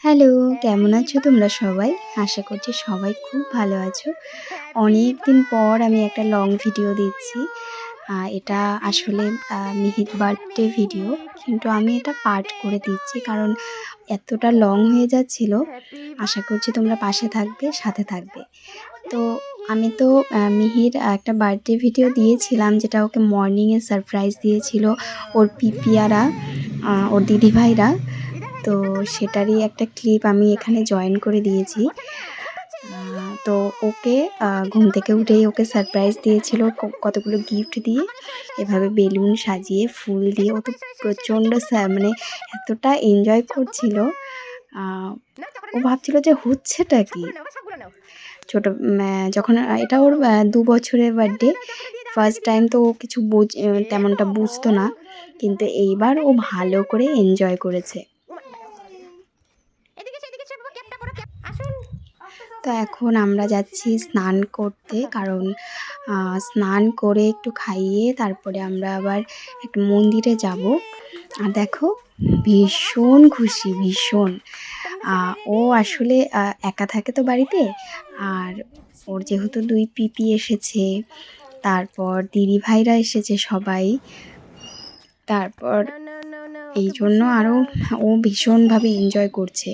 Hello, কেমন আছো তোমরা সবাই? আশা করছি সবাই খুব ভালো আছো। অনেক দিন পর আমি একটা লং ভিডিও দিচ্ছি। এটা আসলে মিহির বার্থডে ভিডিও, কিন্তু আমি এটা পার্ট করে দিচ্ছি কারণ এতটা লং হয়ে যাচ্ছিল। আশা করছি তোমরা পাশে থাকবে, সাথে থাকবে। তো আমি তো মিহির একটা বার্থডে ভিডিও দিয়েছিলাম, যেটা ওকে মর্নিংয়ে সারপ্রাইজ দিয়েছিল ওর পিপিয়ারা, ওর দিদিভাইরা। তো সেটারই একটা ক্লিপ আমি এখানে জয়েন করে দিয়েছি। তো ওকে ঘুম থেকে উঠেই ওকে সারপ্রাইজ দিয়েছিল কতগুলো গিফট দিয়ে, এভাবে বেলুন সাজিয়ে ফুল দিয়ে। ও তো প্রচণ্ড মানে এতটা এনজয় করছিল। ও ভাবছিল যে হচ্ছেটা কি। ছোটো যখন এটা ওর 2 বছরের বার্থডে, ফার্স্ট টাইম তো ও কিছু তেমনটা বুঝতো না, কিন্তু এইবার ও ভালো করে এনজয় করেছে। তো এখন আমরা যাচ্ছি স্নান করতে, কারণ স্নান করে একটু খাইয়ে তারপরে আমরা আবার একটা মন্দিরে যাব। আর দেখো, ভীষণ খুশি, ভীষণ। ও আসলে একা থাকে তো বাড়িতে, আর ওর যেহেতু 2 পিপি এসেছে, তারপর দিদিভাইরা এসেছে সবাই, তারপর এই জন্য আরও ও ভীষণভাবে এনজয় করছে।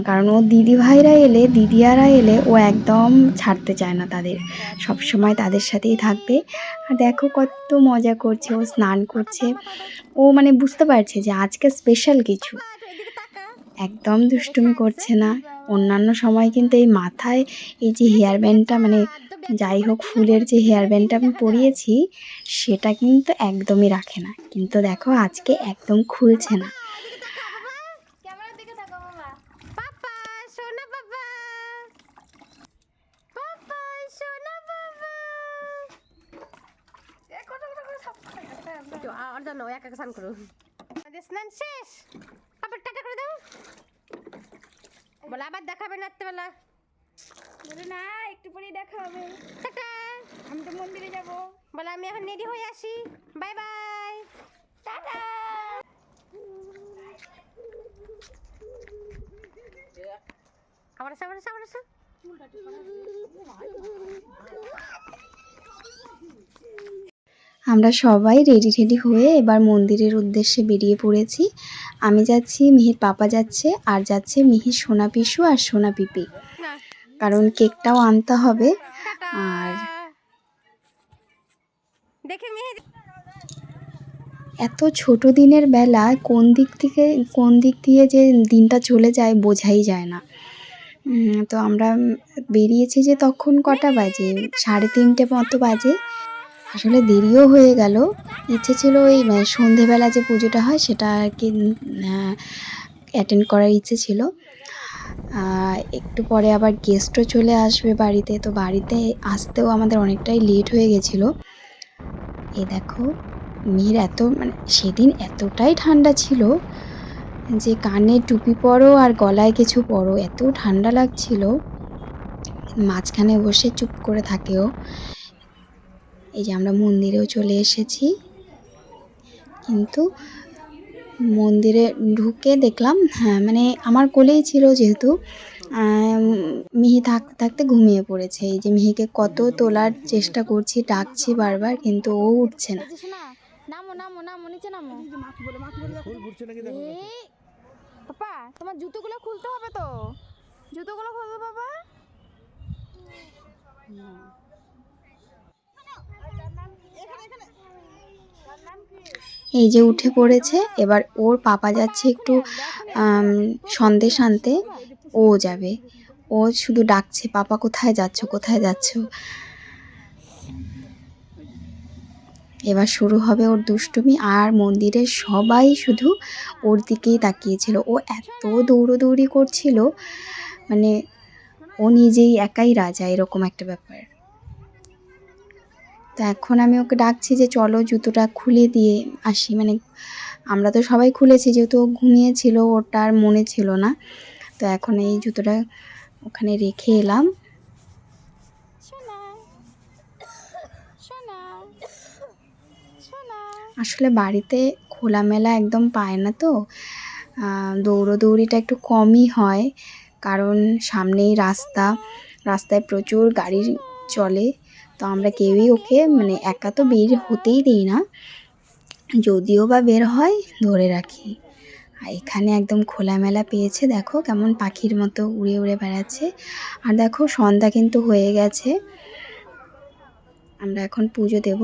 কারণ ও দিদিয়ারা এলে ও একদম ছাড়তে চায় না তাদের, সব সময় তাদের সাথেই থাকবে। আর দেখো কত মজা করছে, ও স্নান করছে। ও মানে বুঝতে পারছে যে আজকে স্পেশাল কিছু, একদম দুষ্টুমি করছে না। অন্যান্য সময় কিন্তু এই মাথায় এই যে হেয়ার ব্যান্ডটা, মানে যাই হোক ফুলের যে হেয়ার ব্যান্ডটা আমি পরিয়েছি, সেটা কিন্তু একদমই রাখে না। কিন্তু দেখো আজকে একদম খুলছে না। স্নান শেষ, আবার টাটা করে দাও। বলে আবার দেখাবে রাত্রেবেলা। বলে না, একটু পরেই দেখা হবে। টাটা, আমি তো মন্দিরে যাব। বলে আমি এখন রেডি হয়ে আসি, বাই বাই, টাটা। আবার আসো, আবার আসো, আবার আসো। আমরা সবাই রেডি হয়ে এবার মন্দিরের উদ্দেশ্যে বেরিয়ে পড়েছি। আমি যাচ্ছি, মিহির পাপা যাচ্ছে, আর যাচ্ছে মিহির সোনা পিসু আর সোনা পিপি, কারণ কেকটাও আনতে হবে। আর এত ছোট দিনের বেলা কোন দিক দিয়ে যে দিনটা চলে যায় বোঝাই যায় না। তো আমরা বেরিয়েছি যে তখন কটা বাজে, 3:30 মতো বাজে। আসলে দেরিও হয়ে গেল। ইচ্ছে ছিল ওই সন্ধেবেলা যে পুজোটা হয় সেটা আর কি অ্যাটেন্ড করার ইচ্ছে ছিল। একটু পরে আবার গেস্টও চলে আসবে বাড়িতে, তো বাড়িতে আসতেও আমাদের অনেকটাই লেট হয়ে গেছিলো। এই দেখো, মিহির মানে সেদিন এতটাই ঠান্ডা ছিল যে কানে টুপি পরো আর গলায় কিছু পরো, এত ঠান্ডা লাগছিল। মাঝখানে বসে চুপ করে থাকেও। এই যে আমরা মন্দিরেও চলে এসেছি, কিন্তু মন্দিরে ঢুকে দেখলাম, হ্যাঁ মানে আমার কোলেই ছিল যেহেতু, মিহি থাকতে থাকতে ঘুমিয়ে পড়েছে। এই যে মিহিকে কত তোলার চেষ্টা করছি, ডাকছি বারবার, কিন্তু ও উঠছে না। নামো নামো নামো, নিচে নামো। পাপা, তোমার জুতোগুলো খুলতে হবে তো, জুতোগুলো খুলবে বাবা। এই যে উঠে পড়েছে। এবার ওর পাপা যাচ্ছে একটু সন্দেশ আনতে, ও যাবে। ও শুধু ডাকছে, পাপা কোথায় যাচ্ছ, কোথায় যাচ্ছ। এবার শুরু হবে ওর দুষ্টুমি। আর মন্দিরের সবাই শুধু ওর দিকেই তাকিয়েছিল। ও এত দৌড়োদৌড়ি করছিল, মানে ও নিজেই একাই রাজা, এরকম একটা ব্যাপার। তো এখন আমি ওকে ডাকছি যে চলো জুতোটা খুলে দিয়ে আসি। মানে আমরা তো সবাই খুলেছি, যেহেতু ও ঘুমিয়েছিল, ওটা আর মনে ছিল না। তো এখন এই জুতোটা ওখানে রেখে এলাম। আসলে বাড়িতে খোলামেলা একদম পায় না, তো দৌড়োদৌড়িটা একটু কমই হয়, কারণ সামনেই রাস্তায় প্রচুর গাড়ি চলে। তো আমরা কেউই ওকে মানে একা তো বের হতেই দিই না, যদিও বা বের হয় ধরে রাখি। আর এখানে একদম খোলামেলা পেয়েছে, দেখো কেমন পাখির মতো উড়ে উড়ে বেড়াচ্ছে। আর দেখো সন্ধ্যা কিন্তু হয়ে গেছে, আমরা এখন পুজো দেব।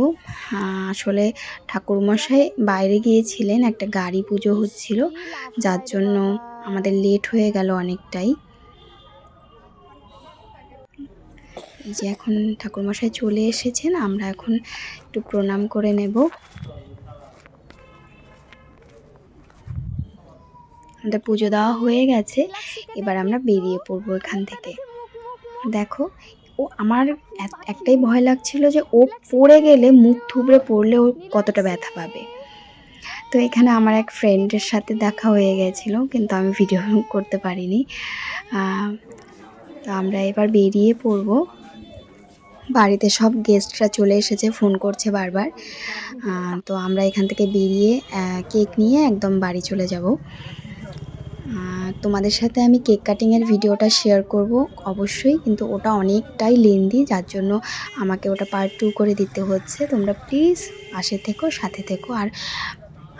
আসলে ঠাকুরমশাই বাইরে গিয়েছিলেন, একটা গাড়ি পুজো হচ্ছিল, যার জন্য আমাদের লেট হয়ে গেল অনেকটাই। এই যে এখন ঠাকুরমশাই চলে এসেছেন, আমরা এখন একটু প্রণাম করে নেব। আমাদের পুজো দেওয়া হয়ে গেছে, এবার আমরা বেরিয়ে পড়বো এখান থেকে। দেখো ও আমার একটাই ভয় লাগছিল যে ও পড়ে গেলে, মুখ থুবড়ে পড়লে ও কতটা ব্যথা পাবে। তো এখানে আমার এক ফ্রেন্ডের সাথে দেখা হয়ে গেছিলো, কিন্তু আমি ভিডিও করতে পারিনি। তো আমরা এবার বেরিয়ে পড়বো। বাড়িতে সব গেস্টরা চলে এসেছে, ফোন করছে বারবার। তো আমরা এখান থেকে বেরিয়ে কেক নিয়ে একদম বাড়ি চলে যাব। তোমাদের সাথে আমি কেক কাটিংয়ের ভিডিওটা শেয়ার করব অবশ্যই, কিন্তু ওটা অনেকটাই লেন্দি, যার জন্য আমাকে ওটা পার্ট 2 করে দিতে হচ্ছে। তোমরা প্লিজ পাশে থেকো, সাথে থেকো, আর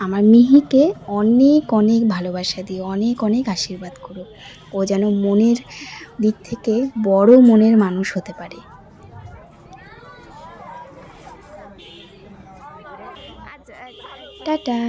আমার মিহিকে অনেক অনেক ভালোবাসা দিও, অনেক অনেক আশীর্বাদ করো, ও যেন মনের দিক থেকে বড় মনের মানুষ হতে পারে। টাটা।